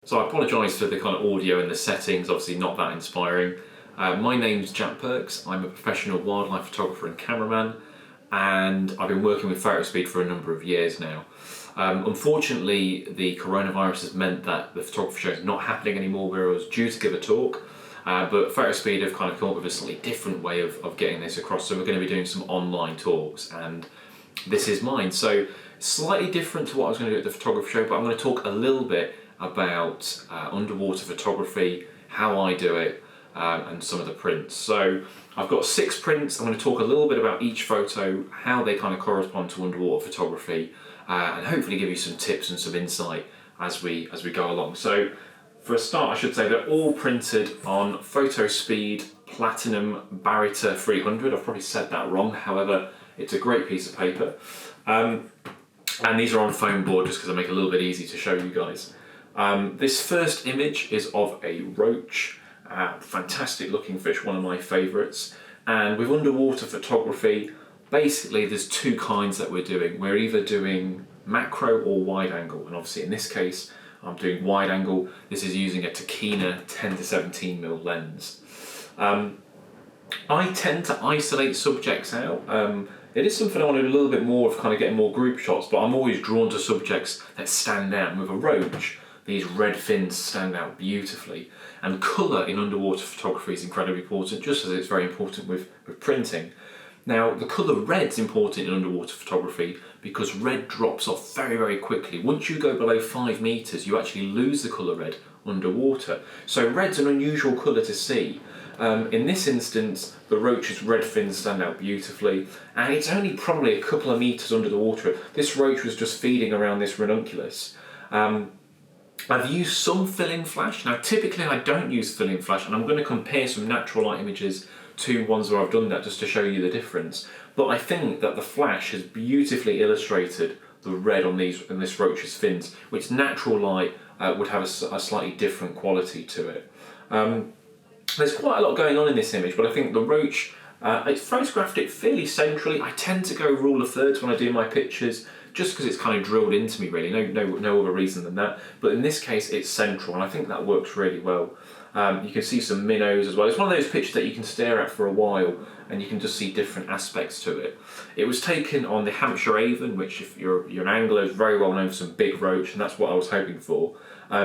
So I apologise for the kind of audio and the settings, obviously not that inspiring. My name's Jack Perks, I'm a professional wildlife photographer and cameraman, and I've been working with Fotospeed for a number of years now. Unfortunately, the coronavirus has meant that the photography show is not happening anymore where I was due to give a talk, but Fotospeed have kind of come up with a slightly different way of getting this across, so we're going to be doing some online talks, and this is mine. So slightly different to what I was going to do at the photography show, but I'm going to talk a little bit about underwater photography, how I do it, and some of the prints. So I've got 6 prints. I'm going to talk a little bit about each photo, how they kind of correspond to underwater photography, and hopefully give you some tips and some insight as we go along. So for a start, I should say they're all printed on Fotospeed Platinum Barita 300. I've probably said that wrong, however, it's a great piece of paper. And these are on foam board just because I make it a little bit easy to show you guys. This first image is of a roach, fantastic looking fish, one of my favourites. And with underwater photography, basically there's 2 kinds that we're doing. We're either doing macro or wide angle, and obviously in this case I'm doing wide angle. This is using a Tokina 10 to 17mm lens. I tend to isolate subjects out. It is something I want to do a little bit more of, kind of getting more group shots, but I'm always drawn to subjects that stand out. And with a roach, these red fins stand out beautifully. And colour in underwater photography is incredibly important, just as it's very important with printing. Now, the colour red's important in underwater photography because red drops off very, very quickly. Once you go below 5 metres, you actually lose the colour red underwater. So red's an unusual colour to see. In this instance, the roach's red fins stand out beautifully, and it's only probably a couple of metres under the water. This roach was just feeding around this ranunculus. I've used some fill-in flash. Now, typically I don't use fill-in flash, and I'm going to compare some natural light images to ones where I've done that just to show you the difference. But I think that the flash has beautifully illustrated the red on this roach's fins, which natural light would have a slightly different quality to it. There's quite a lot going on in this image, but I think the roach, it's photographed it fairly centrally. I tend to go rule of thirds when I do my pictures, just because it's kind of drilled into me really, no other reason than that. But in this case, it's central, and I think that works really well. You can see some minnows as well. It's one of those pictures that you can stare at for a while, and you can just see different aspects to it. It was taken on the Hampshire Avon, which if you're an angler is very well known for some big roach, and that's what I was hoping for.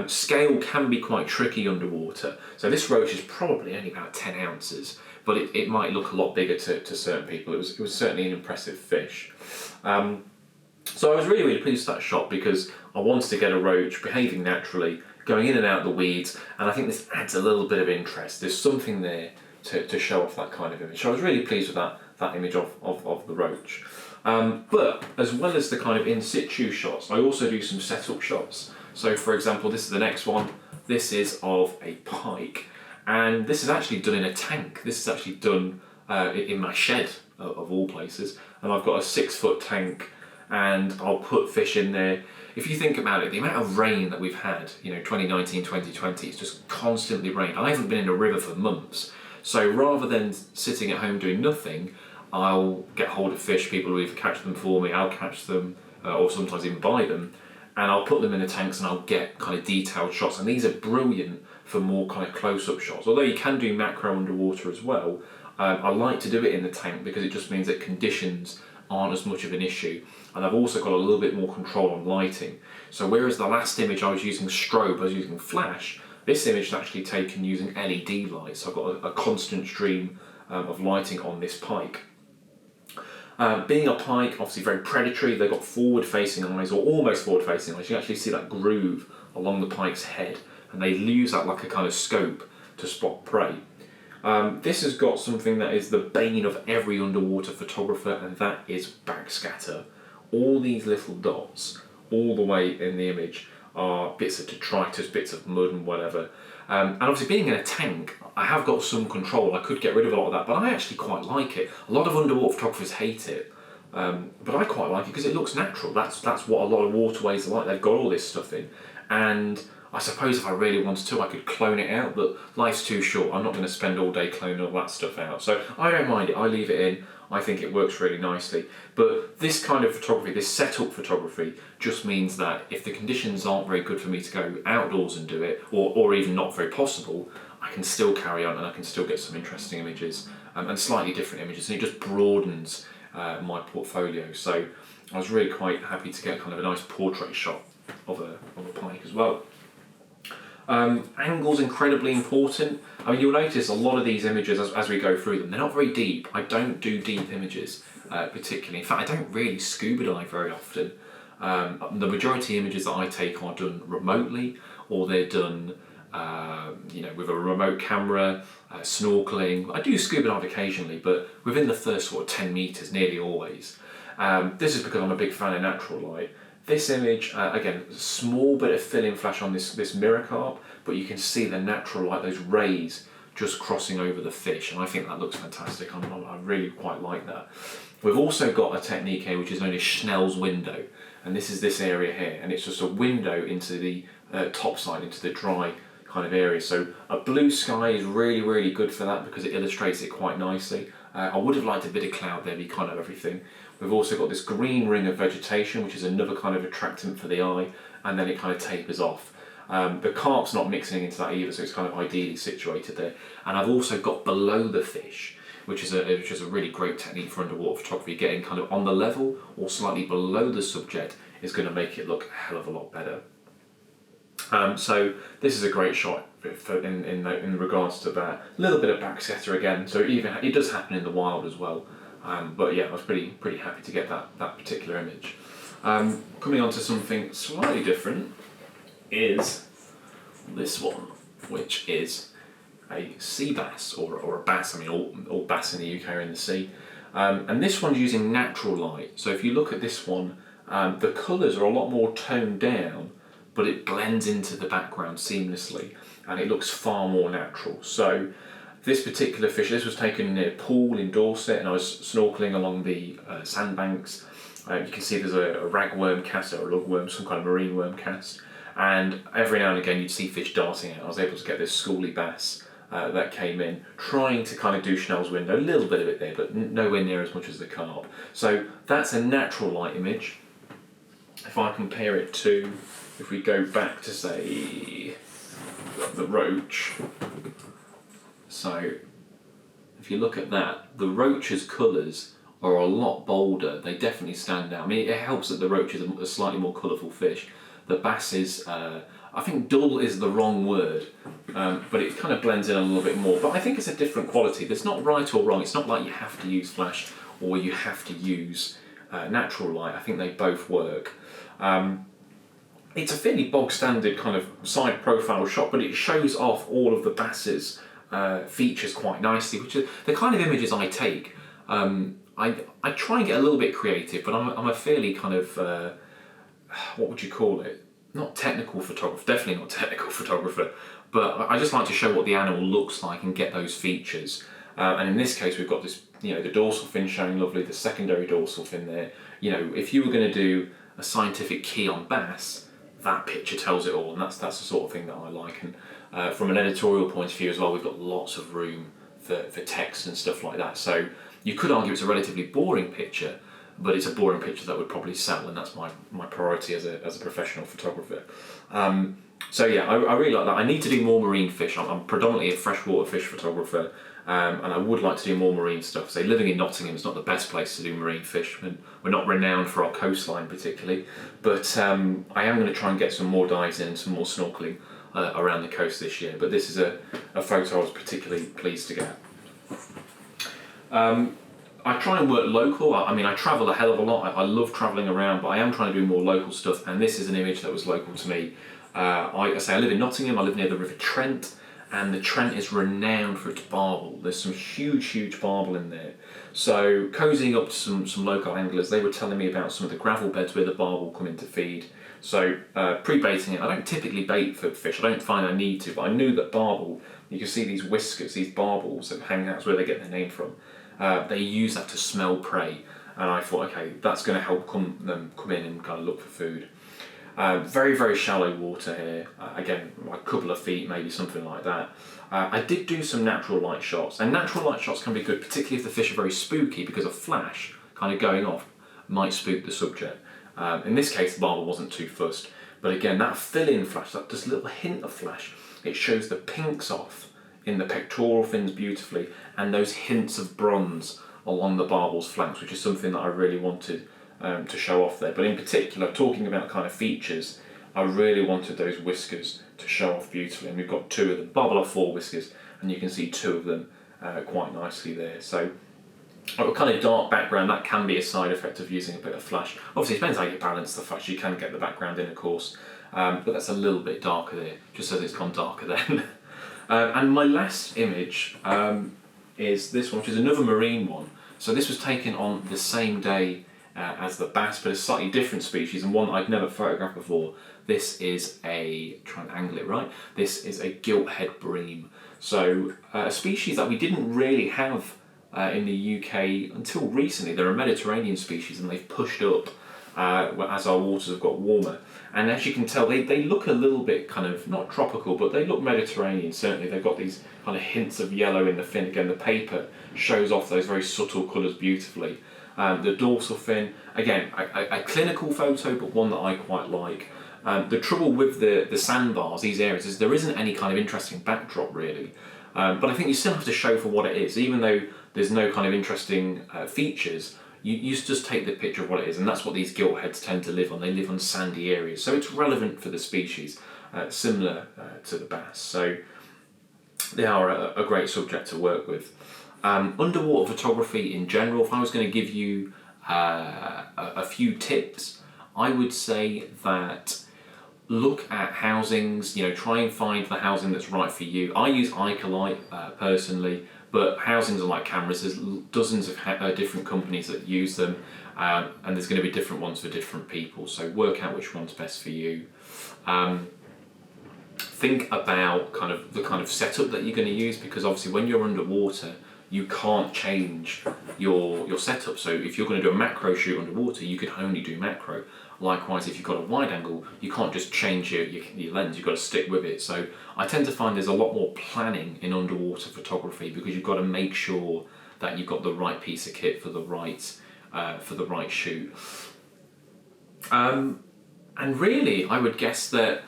Scale can be quite tricky underwater, so this roach is probably only about 10 ounces, but it might look a lot bigger to certain people. It was certainly an impressive fish. So I was really, really pleased with that shot because I wanted to get a roach behaving naturally, going in and out of the weeds, and I think this adds a little bit of interest. There's something there to show off that kind of image. So I was really pleased with that image of the roach. But as well as the kind of in situ shots, I also do some setup shots. So for example, this is the next one. This is of a pike, and this is actually done in a tank. This is actually done in my shed of all places, and I've got a 6-foot tank, and I'll put fish in there. If you think about it, the amount of rain that we've had, 2019, 2020, it's just constantly rained. I haven't been in a river for months, so rather than sitting at home doing nothing, I'll get hold of fish. People will either catch them for me, I'll catch them, or sometimes even buy them, and I'll put them in the tanks and I'll get kind of detailed shots, and these are brilliant for more kind of close-up shots. Although you can do macro underwater as well, I like to do it in the tank because it just means that conditions aren't as much of an issue, and I've also got a little bit more control on lighting. So whereas the last image I was using strobe, I was using flash, this image is actually taken using LED lights. So I've got a constant stream of lighting on this pike. Being a pike, obviously very predatory, they've got forward-facing eyes, or almost forward-facing eyes. You can actually see that groove along the pike's head, and they use that like a kind of scope to spot prey. This has got something that is the bane of every underwater photographer, and that is backscatter. All these little dots, all the way in the image, are bits of detritus, bits of mud and whatever. And obviously being in a tank, I have got some control. I could get rid of a lot of that, but I actually quite like it. A lot of underwater photographers hate it, but I quite like it because it looks natural. That's what a lot of waterways are like. They've got all this stuff in, and I suppose if I really wanted to, I could clone it out, but life's too short. I'm not going to spend all day cloning all that stuff out. So I don't mind it. I leave it in. I think it works really nicely. But this kind of photography, this setup photography, just means that if the conditions aren't very good for me to go outdoors and do it, or even not very possible, I can still carry on and I can still get some interesting images and slightly different images, and it just broadens my portfolio. So I was really quite happy to get kind of a nice portrait shot of a pike as well. Angle's incredibly important. I mean, you'll notice a lot of these images as we go through them, they're not very deep. I don't do deep images particularly. In fact, I don't really scuba dive very often. The majority of images that I take are done remotely, or they're done with a remote camera, snorkeling. I do scuba dive occasionally, but within the first sort of 10 metres, nearly always. This is because I'm a big fan of natural light. This image, again, small bit of fill-in flash on this mirror carp, but you can see the natural light, those rays just crossing over the fish, and I think that looks fantastic. I really quite like that. We've also got a technique here which is known as Schnell's window, and this is this area here, and it's just a window into the top side, into the dry kind of area. So a blue sky is really, really good for that because it illustrates it quite nicely. I would have liked a bit of cloud there, be kind of everything. We've also got this green ring of vegetation, which is another kind of attractant for the eye, and then it kind of tapers off. The carp's not mixing into that either, so it's kind of ideally situated there. And I've also got below the fish, which is a really great technique for underwater photography. Getting kind of on the level or slightly below the subject is going to make it look a hell of a lot better. So this is a great shot in regards to that. A little bit of backscatter again, so it does happen in the wild as well. But yeah, I was pretty happy to get that particular image. Coming on to something slightly different is this one, which is a sea bass or a bass. I mean, all bass in the UK are in the sea. And this one's using natural light. So if you look at this one, the colours are a lot more toned down, but it blends into the background seamlessly, and it looks far more natural. So this particular fish, this was taken near a pool in Dorset, and I was snorkeling along the sandbanks. You can see there's a ragworm cast or a lugworm, some kind of marine worm cast, and every now and again you'd see fish darting out. I was able to get this schoolie bass that came in, trying to kind of do Schnell's window, a little bit of it there, but nowhere near as much as the carp. So that's a natural light image. If I compare it to, if we go back to say the roach, so if you look at that, the roach's colours are a lot bolder. They definitely stand out. I mean, it helps that the roach is a slightly more colourful fish. The bass is, I think dull is the wrong word, but it kind of blends in a little bit more. But I think it's a different quality. There's not right or wrong. It's not like you have to use flash or you have to use natural light. I think they both work. It's a fairly bog standard kind of side profile shot, but it shows off all of the bass's features quite nicely, which are the kind of images I take. I try and get a little bit creative, but I'm a fairly kind of, what would you call it? Not technical photographer, definitely not technical photographer, but I just like to show what the animal looks like and get those features. And in this case, we've got this, the dorsal fin showing lovely, the secondary dorsal fin there. If you were going to do a scientific key on bass, that picture tells it all, and that's the sort of thing that I like. And from an editorial point of view as well, we've got lots of room for text and stuff like that. So you could argue it's a relatively boring picture, but it's a boring picture that would probably sell, and that's my priority as a professional photographer. So yeah, I really like that. I need to do more marine fish. I'm predominantly a freshwater fish photographer, and I would like to do more marine stuff. So living in Nottingham is not the best place to do marine fish, and we're not renowned for our coastline particularly, but I am going to try and get some more dives in and some more snorkeling around the coast this year. But this is a photo I was particularly pleased to get. I try and work local. I mean, I travel a hell of a lot. I love travelling around, but I am trying to do more local stuff, and this is an image that was local to me. I live in Nottingham. I live near the River Trent, and the Trent is renowned for its barbel. There's some huge barbel in there. So cozying up to some local anglers, they were telling me about some of the gravel beds where the barbel come in to feed. So pre-baiting it, I don't typically bait for fish. I don't find I need to, but I knew that barbel, you can see these whiskers, these barbels that hang out, that's where they get their name from. They use that to smell prey, and I thought, okay, that's going to help them come in and kind of look for food. Very, very shallow water here. Again, a couple of feet, maybe something like that. I did do some natural light shots, and natural light shots can be good, particularly if the fish are very spooky, because a flash kind of going off might spook the subject. In this case, the barber wasn't too fussed, but again, that fill-in flash, that just little hint of flash, it shows the pinks off in the pectoral fins beautifully, and those hints of bronze along the barbel's flanks, which is something that I really wanted to show off there. But in particular, talking about kind of features, I really wanted those whiskers to show off beautifully, and we've got two of them. Barbel have 4 whiskers, and you can see 2 of them quite nicely there. So a kind of dark background, that can be a side effect of using a bit of flash. Obviously, it depends how you balance the flash. You can get the background in, of course, but that's a little bit darker there, just so it's gone darker then. And my last image is this one, which is another marine one. So this was taken on the same day as the bass, but a slightly different species, and one that I'd never photographed before. This is try and angle it right, this is a gilt-head bream. So a species that we didn't really have in the UK until recently. They're a Mediterranean species, and they've pushed up as our waters have got warmer. And as you can tell, they look a little bit kind of, not tropical, but they look Mediterranean, certainly. They've got these kind of hints of yellow in the fin. Again, the paper shows off those very subtle colours beautifully. The dorsal fin, again, a clinical photo, but one that I quite like. The trouble with the sandbars, these areas, is there isn't any kind of interesting backdrop, really. But I think you still have to show for what it is, even though there's no kind of interesting features. You just take the picture of what it is, and that's what these gilt heads tend to live on. They live on sandy areas, so it's relevant for the species, similar to the bass. So they are a great subject to work with. Underwater photography in general, if I was going to give you a few tips, I would say that look at housings, try and find the housing that's right for you. I use Icolite personally, but housings are like cameras. There's dozens of different companies that use them, and there's going to be different ones for different people, so work out which one's best for you. Think about the kind of setup that you're going to use, because obviously when you're underwater, you can't change your setup. So if you're going to do a macro shoot underwater, you can only do macro. Likewise, if you've got a wide angle, you can't just change your lens, you've got to stick with it. So I tend to find there's a lot more planning in underwater photography, because you've got to make sure that you've got the right piece of kit for the right shoot. And really, I would guess that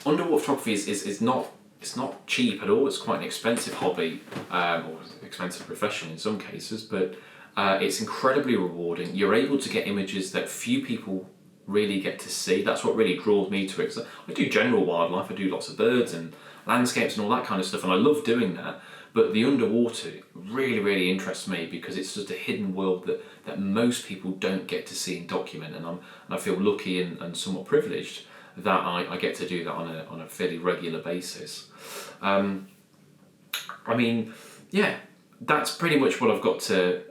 underwater photography is not, it's not cheap at all. It's quite an expensive hobby, or expensive profession in some cases, but it's incredibly rewarding. You're able to get images that few people really get to see. That's what really draws me to it. So I do general wildlife, I do lots of birds and landscapes and all that kind of stuff, and I love doing that. But the underwater really, really interests me, because it's just a hidden world that most people don't get to see and document, and I feel lucky and somewhat privileged that I get to do that on a fairly regular basis. Yeah, that's pretty much what I've got to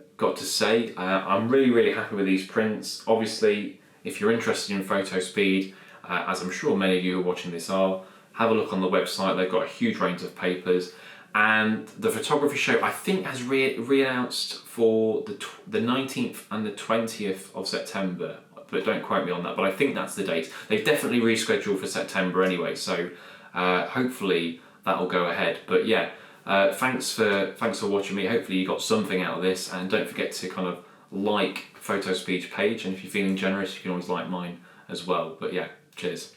say. I'm really, really happy with these prints. Obviously, if you're interested in Fotospeed, as I'm sure many of you who are watching this are, have a look on the website. They've got a huge range of papers. And the photography show, I think, has re-announced for the 19th and the 20th of September. But don't quote me on that, but I think that's the date. They've definitely rescheduled for September anyway, so hopefully that'll go ahead. But yeah, thanks for watching me. Hopefully you got something out of this, and don't forget to kind of like Fotospeed's page, and if you're feeling generous, you can always like mine as well. But yeah, cheers.